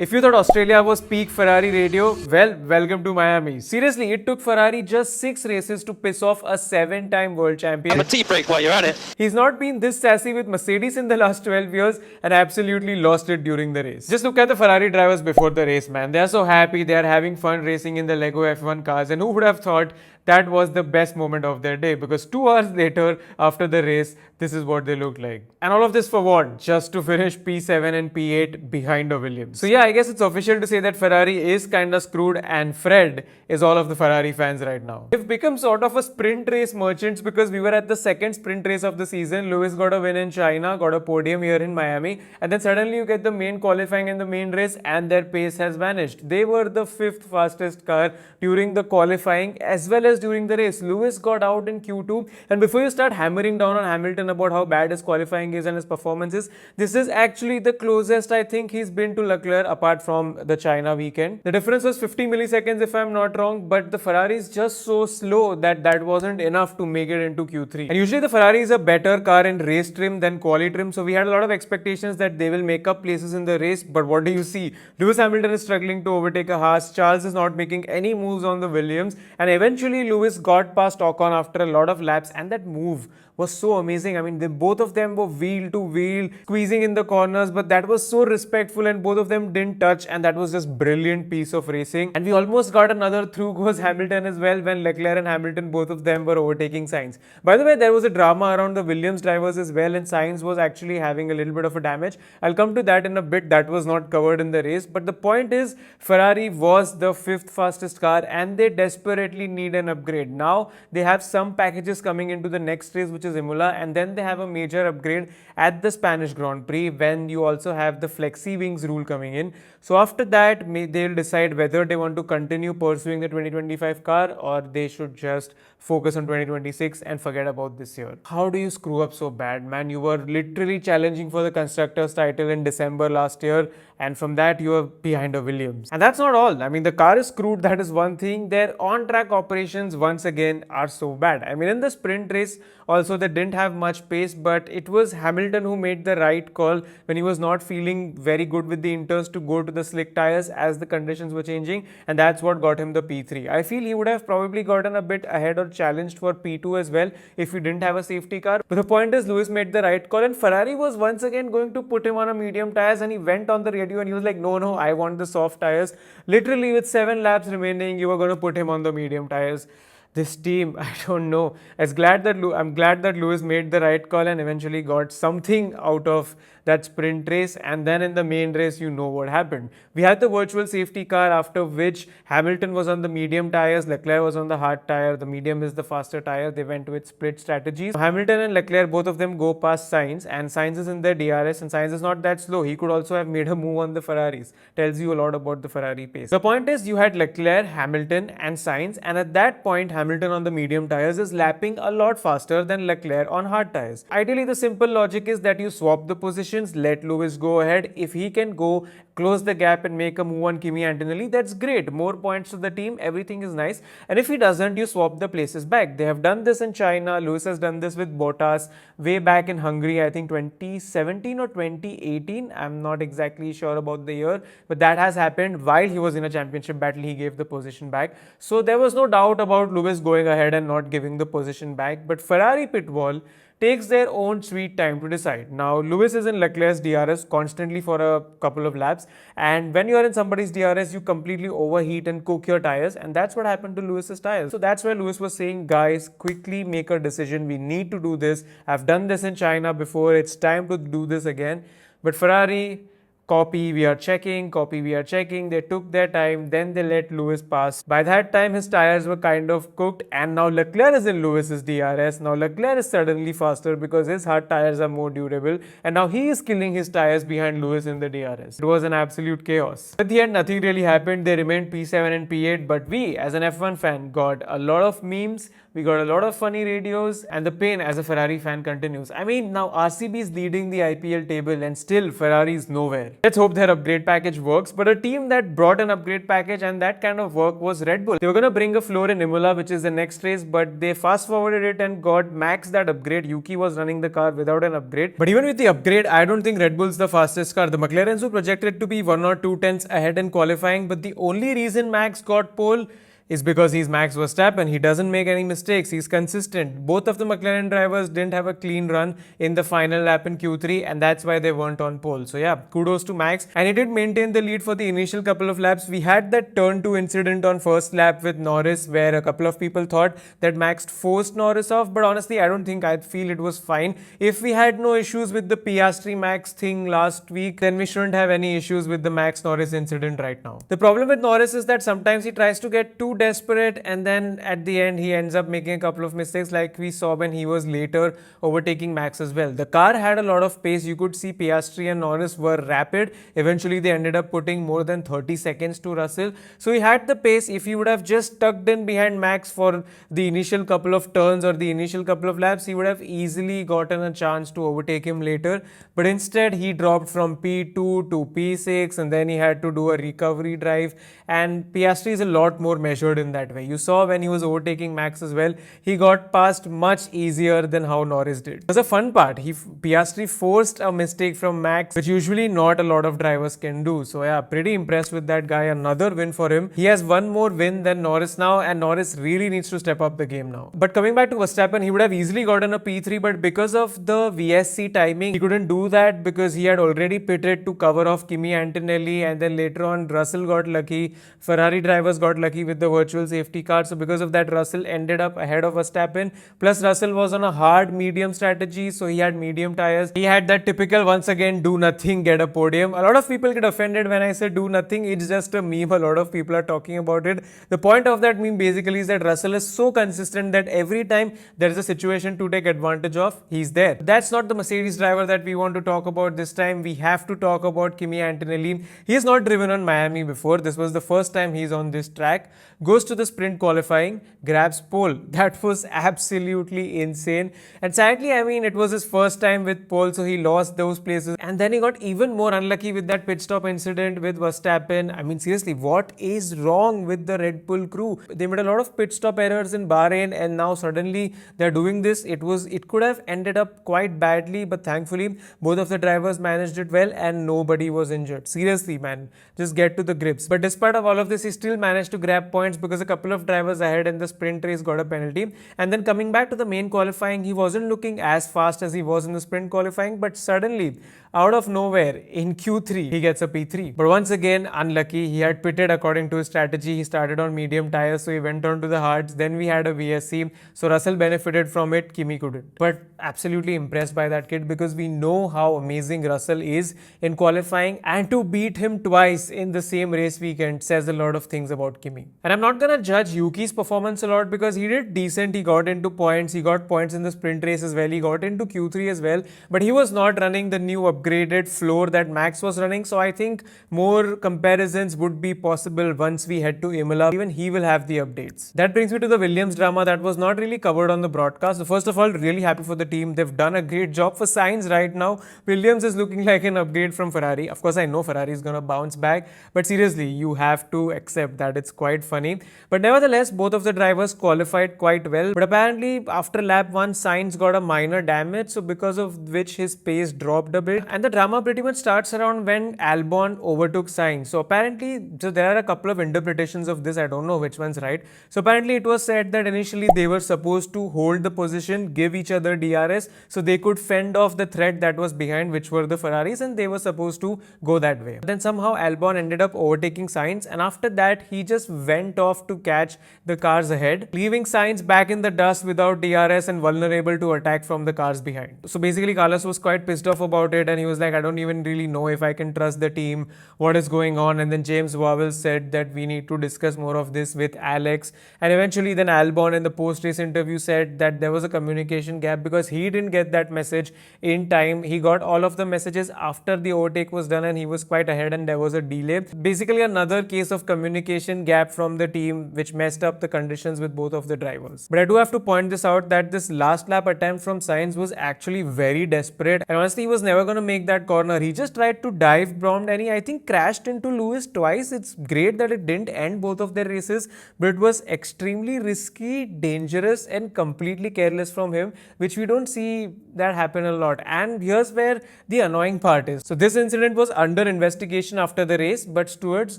If you thought Australia was peak Ferrari radio, well, welcome to Miami. Seriously, it took Ferrari just 6 races to piss off a 7-time world champion. I'm a tea break while you're at it. He's not been this sassy with Mercedes in the last 12 years and absolutely lost it during the race. Just look at the Ferrari drivers before the race, man. They are so happy, they are having fun racing in the Lego F1 cars, and who would have thought that was the best moment of their day, because 2 hours later after the race, this is what they looked like. And all of this for what? Just to finish P7 and P8 behind a Williams. So yeah, I guess it's official to say that Ferrari is kinda screwed, and Fred is all of the Ferrari fans right now. They've become sort of a sprint race merchants, because we were at the second sprint race of the season. Lewis got a win in China, got a podium here in Miami, and then suddenly you get the main qualifying and the main race and their pace has vanished. They were the 5th fastest car during the qualifying as well as during the race. Lewis got out in Q2, and before you start hammering down on Hamilton about how bad his qualifying is and his performances, this is actually the closest I think he's been to Leclerc apart from the China weekend. The difference was 50 milliseconds if I'm not wrong, but the Ferrari is just so slow that wasn't enough to make it into Q3. And usually the Ferrari is a better car in race trim than quali trim, so we had a lot of expectations that they will make up places in the race, but what do you see? Lewis Hamilton is struggling to overtake a Haas, Charles is not making any moves on the Williams, and eventually Lewis got past Ocon after a lot of laps, and that move was so amazing. I mean, both of them were wheel to wheel, squeezing in the corners, but that was so respectful and both of them didn't touch, and that was just brilliant piece of racing. And we almost got another through goes Hamilton as well when Leclerc and Hamilton, both of them were overtaking Sainz. By the way, there was a drama around the Williams drivers as well, and Sainz was actually having a little bit of a damage. I'll come to that in a bit. That was not covered in the race, but the point is Ferrari was the 5th fastest car and they desperately need an upgrade. Now they have some packages coming into the next race, which is Imola, and then they have a major upgrade at the Spanish Grand Prix when you also have the flexi wings rule coming in. So after that, they'll decide whether they want to continue pursuing the 2025 car or they should just focus on 2026 and forget about this year. How do you screw up so bad, man? You were literally challenging for the constructors title in December last year, and from that you are behind a Williams. And that's not all. I mean, the car is screwed, that is one thing. Their on-track operations once again are so bad. I mean, in the sprint race also they didn't have much pace, but it was Hamilton who made the right call when he was not feeling very good with the inters to go to the slick tires as the conditions were changing, and that's what got him the P3. I feel he would have probably gotten a bit ahead or challenged for P2 as well if he didn't have a safety car. But the point is Lewis made the right call, and Ferrari was once again going to put him on a medium tires, and he went on the radio and he was like, no, I want the soft tires. Literally with 7 laps remaining, you were going to put him on the medium tires. This team, I don't know. I'm glad that Lewis made the right call and eventually got something out of that sprint race, and then in the main race you know what happened. We had the virtual safety car, after which Hamilton was on the medium tires, Leclerc was on the hard tire. The medium is the faster tire. They went with split strategies. Hamilton and Leclerc, both of them go past Sainz, and Sainz is in their DRS, and Sainz is not that slow. He could also have made a move on the Ferraris. Tells you a lot about the Ferrari pace. The point is you had Leclerc, Hamilton and Sainz, and at that point Hamilton on the medium tires is lapping a lot faster than Leclerc on hard tires. Ideally, the simple logic is that you swap the positions, let Lewis go ahead. If he can go close the gap and make a move on Kimi Antonelli, that's great. More points to the team, everything is nice. And if he doesn't, you swap the places back. They have done this in China. Lewis has done this with Bottas way back in Hungary, I think 2017 or 2018. I'm not exactly sure about the year, but that has happened while he was in a championship battle. He gave the position back. So there was no doubt about Lewis going ahead and not giving the position back. But Ferrari pit wall takes their own sweet time to decide. Now, Lewis is in Leclerc's DRS constantly for a couple of laps, and when you are in somebody's DRS, you completely overheat and cook your tires, and that's what happened to Lewis's tires. So that's why Lewis was saying, guys, quickly make a decision. We need to do this. I've done this in China before. It's time to do this again. But Ferrari, copy, we are checking, copy, we are checking. They took their time, then they let Lewis pass. By that time, his tires were kind of cooked, and now Leclerc is in Lewis's DRS. Now Leclerc is suddenly faster because his hard tires are more durable, and now he is killing his tires behind Lewis in the DRS. It was an absolute chaos. At the end, nothing really happened. They remained P7 and P8, but we, as an F1 fan, got a lot of memes, we got a lot of funny radios, and the pain as a Ferrari fan continues. I mean, now RCB is leading the IPL table and still Ferrari is nowhere. Let's hope their upgrade package works, but a team that brought an upgrade package and that kind of work was Red Bull. They were going to bring a floor in Imola, which is the next race, but they fast forwarded it and got Max that upgrade. Yuki was running the car without an upgrade. But even with the upgrade, I don't think Red Bull's the fastest car. The McLarens were projected to be 1 or 2 tenths ahead in qualifying, but the only reason Max got pole is because he's Max Verstappen. He doesn't make any mistakes. He's consistent. Both of the McLaren drivers didn't have a clean run in the final lap in Q3, and that's why they weren't on pole. So yeah, kudos to Max. And he did maintain the lead for the initial couple of laps. We had that turn 2 incident on first lap with Norris where a couple of people thought that Max forced Norris off, but honestly, I feel it was fine. If we had no issues with the Piastri Max thing last week, then we shouldn't have any issues with the Max Norris incident right now. The problem with Norris is that sometimes he tries to get too desperate, and then at the end he ends up making a couple of mistakes, like we saw when he was later overtaking Max as well. The car had a lot of pace. You could see Piastri and Norris were rapid. Eventually they ended up putting more than 30 seconds to Russell. So he had the pace. If he would have just tucked in behind Max for the initial couple of turns or the initial couple of laps, he would have easily gotten a chance to overtake him later. But instead he dropped from P2 to P6, and then he had to do a recovery drive, and Piastri is a lot more measured in that way. You saw when he was overtaking Max as well, he got past much easier than how Norris did. It was a fun part. Piastri forced a mistake from Max, which usually not a lot of drivers can do. So yeah, pretty impressed with that guy. Another win for him. He has one more win than Norris now, and Norris really needs to step up the game now. But coming back to Verstappen, he would have easily gotten a P3, but because of the VSC timing, he couldn't do that because he had already pitted to cover off Kimi Antonelli, and then later on Russell got lucky. Ferrari drivers got lucky with the virtual safety car. So because of that, Russell ended up ahead of Verstappen. Plus Russell was on a hard medium strategy, so he had medium tires. He had that typical, once again, do nothing, get a podium. A lot of people get offended when I say do nothing. It's just a meme. A lot of people are talking about it. The point of that meme basically is that Russell is so consistent that every time there is a situation to take advantage of, he's there. That's not the Mercedes driver that we want to talk about this time. We have to talk about Kimi Antonelli. He has not driven on Miami before. This was the first time he's on this track. Goes to the sprint qualifying, grabs pole. That was absolutely insane. And sadly, I mean, it was his first time with pole, so he lost those places. And then he got even more unlucky with that pit stop incident with Verstappen. I mean, seriously, what is wrong with the Red Bull crew? They made a lot of pit stop errors in Bahrain, and now suddenly they're doing this. It could have ended up quite badly, but thankfully, both of the drivers managed it well and nobody was injured. Seriously, man, just get to the grips. But despite of all of this, he still managed to grab points because a couple of drivers ahead in the sprint race got a penalty. And then coming back to the main qualifying, he wasn't looking as fast as he was in the sprint qualifying, but suddenly, out of nowhere, in Q3, he gets a P3. But once again, unlucky. He had pitted according to his strategy. He started on medium tires, so he went on to the hards. Then we had a VSC, so Russell benefited from it, Kimi couldn't. But absolutely impressed by that kid, because we know how amazing Russell is in qualifying, and to beat him twice in the same race weekend says a lot of things about Kimi. And I'm not gonna judge Yuki's performance a lot because he did decent. He got into points. He got points in the sprint race as well. He got into Q3 as well, but he was not running the new upgraded floor that Max was running. So I think more comparisons would be possible once we head to Imola. Even he will have the updates. That brings me to the Williams drama that was not really covered on the broadcast. So first of all, really happy for the team. They've done a great job. For Sainz right now, Williams is looking like an upgrade from Ferrari. Of course, I know Ferrari is gonna bounce back, but seriously, you have to accept that it's quite funny. But nevertheless, both of the drivers qualified quite well. But apparently, after lap 1, Sainz got a minor damage, so because of which his pace dropped a bit. And the drama pretty much starts around when Albon overtook Sainz. So apparently, there are a couple of interpretations of this. I don't know which one's right. So apparently, it was said that initially they were supposed to hold the position, give each other DRS, so they could fend off the threat that was behind, which were the Ferraris, and they were supposed to go that way. But then somehow Albon ended up overtaking Sainz, and after that, he just went off to catch the cars ahead, leaving Sainz back in the dust without DRS and vulnerable to attack from the cars behind. So basically, Carlos was quite pissed off about it, and he was like, I don't even really know if I can trust the team, what is going on. And then James Vowell said that we need to discuss more of this with Alex. And eventually then Albon in the post-race interview said that there was a communication gap because he didn't get that message in time. He got all of the messages after the overtake was done, and he was quite ahead and there was a delay. Basically another case of communication gap from the team, which messed up the conditions with both of the drivers. But I do have to point this out that this last lap attempt from Sainz was actually very desperate, and honestly, he was never going to make that corner. He just tried to dive bombed, and he, I think, crashed into Lewis twice. It's great that it didn't end both of their races, but it was extremely risky, dangerous, and completely careless from him, which we don't see that happen a lot. And here's where the annoying part is. So this incident was under investigation after the race, but stewards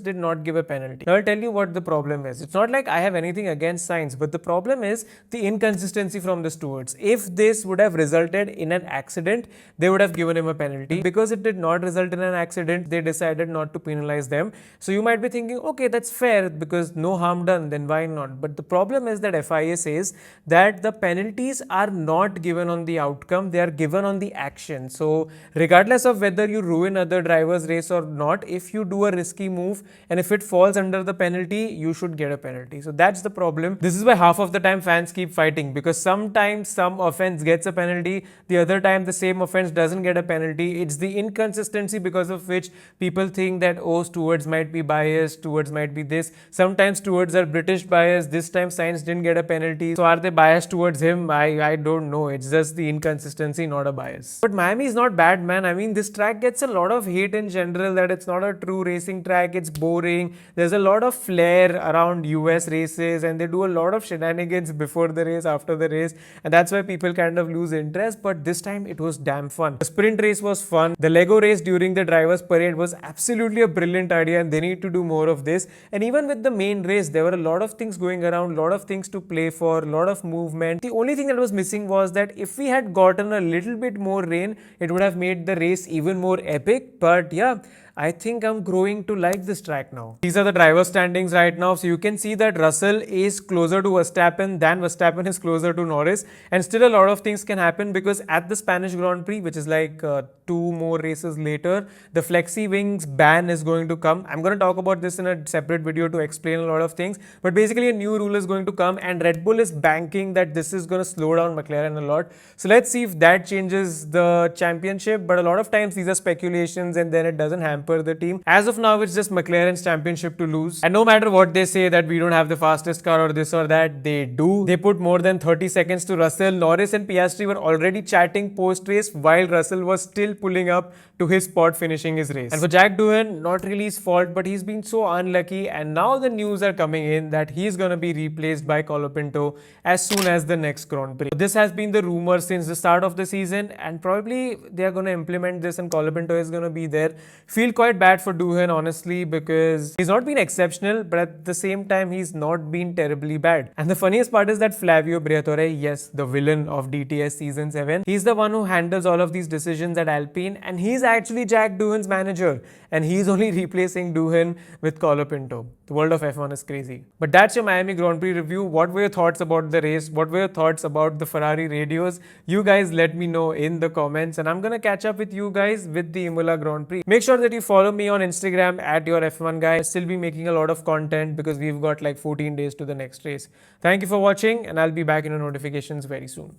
did not give a penalty. Now I'll tell you what the problem is. It's not like I have anything against Sainz, but the problem is the inconsistency from the stewards. If this would have resulted in an accident, they would have given him a penalty. Because it did not result in an accident, they decided not to penalize them. So you might be thinking, okay, that's fair because no harm done, then why not? But the problem is that FIA says that the penalties are not given on the outcome, they are given on the action. So regardless of whether you ruin other drivers' race or not, if you do a risky move and if it falls under the penalty, you should get a penalty. So that's the problem. This is why half of the time fans keep fighting, because sometimes some offense gets a penalty, the other time the same offense doesn't get a penalty. It's the inconsistency because of which people think that, oh, stewards might be biased, stewards might be this. Sometimes stewards are British biased. This time Sainz didn't get a penalty. So are they biased towards him? I don't know. It's just the inconsistency, not a bias. But Miami is not bad, man. I mean, this track gets a lot of hate in general, that it's not a true racing track. It's boring. There's a lot of flair around US races, and they do a lot of shenanigans before the race, after the race, and that's why people kind of lose interest. But this time it was damn fun. The sprint race was fun. The Lego race during the drivers parade was absolutely a brilliant idea, and they need to do more of this. And even with the main race, there were a lot of things going around, a lot of things to play for, a lot of movement. The only thing that was missing was that if we had gotten a little bit more rain, it would have made the race even more epic. But yeah, I think I'm growing to like this track now. These are the driver standings right now. So you can see that Russell is closer to Verstappen than Verstappen is closer to Norris. And still a lot of things can happen, because at the Spanish Grand Prix, which is like 2 more races later, the flexi wings ban is going to come. I'm going to talk about this in a separate video to explain a lot of things. But basically a new rule is going to come, and Red Bull is banking that this is going to slow down McLaren a lot. So let's see if that changes the championship. But a lot of times these are speculations, and then it doesn't hamper the team. As of now, it's just McLaren's championship to lose. And no matter what they say that we don't have the fastest car or this or that, they do. They put more than 30 seconds to Russell. Norris and Piastri were already chatting post-race while Russell was still pulling up to his spot finishing his race. And for Jack Doohan, not really his fault, but he's been so unlucky, and now the news are coming in that he's going to be replaced by Colapinto as soon as the next Grand Prix. This has been the rumor since the start of the season, and probably they are going to implement this and Colapinto is going to be there. Feel quite bad for Doohan, honestly, because he's not been exceptional, but at the same time he's not been terribly bad. And the funniest part is that Flavio Briatore, yes, the villain of DTS season 7, he's the one who handles all of these decisions at Alpine, and he's actually Jack Doohan's manager, and he's only replacing Doohan with Colapinto. The world of F1 is crazy. But that's your Miami Grand Prix review. What were your thoughts about the race? What were your thoughts about the Ferrari radios? You guys let me know in the comments, and I'm gonna catch up with you guys with the Imola Grand Prix. Make sure that you follow me on Instagram at your F1 guy. I'll still be making a lot of content because we've got like 14 days to the next race. Thank you for watching, and I'll be back in your notifications very soon.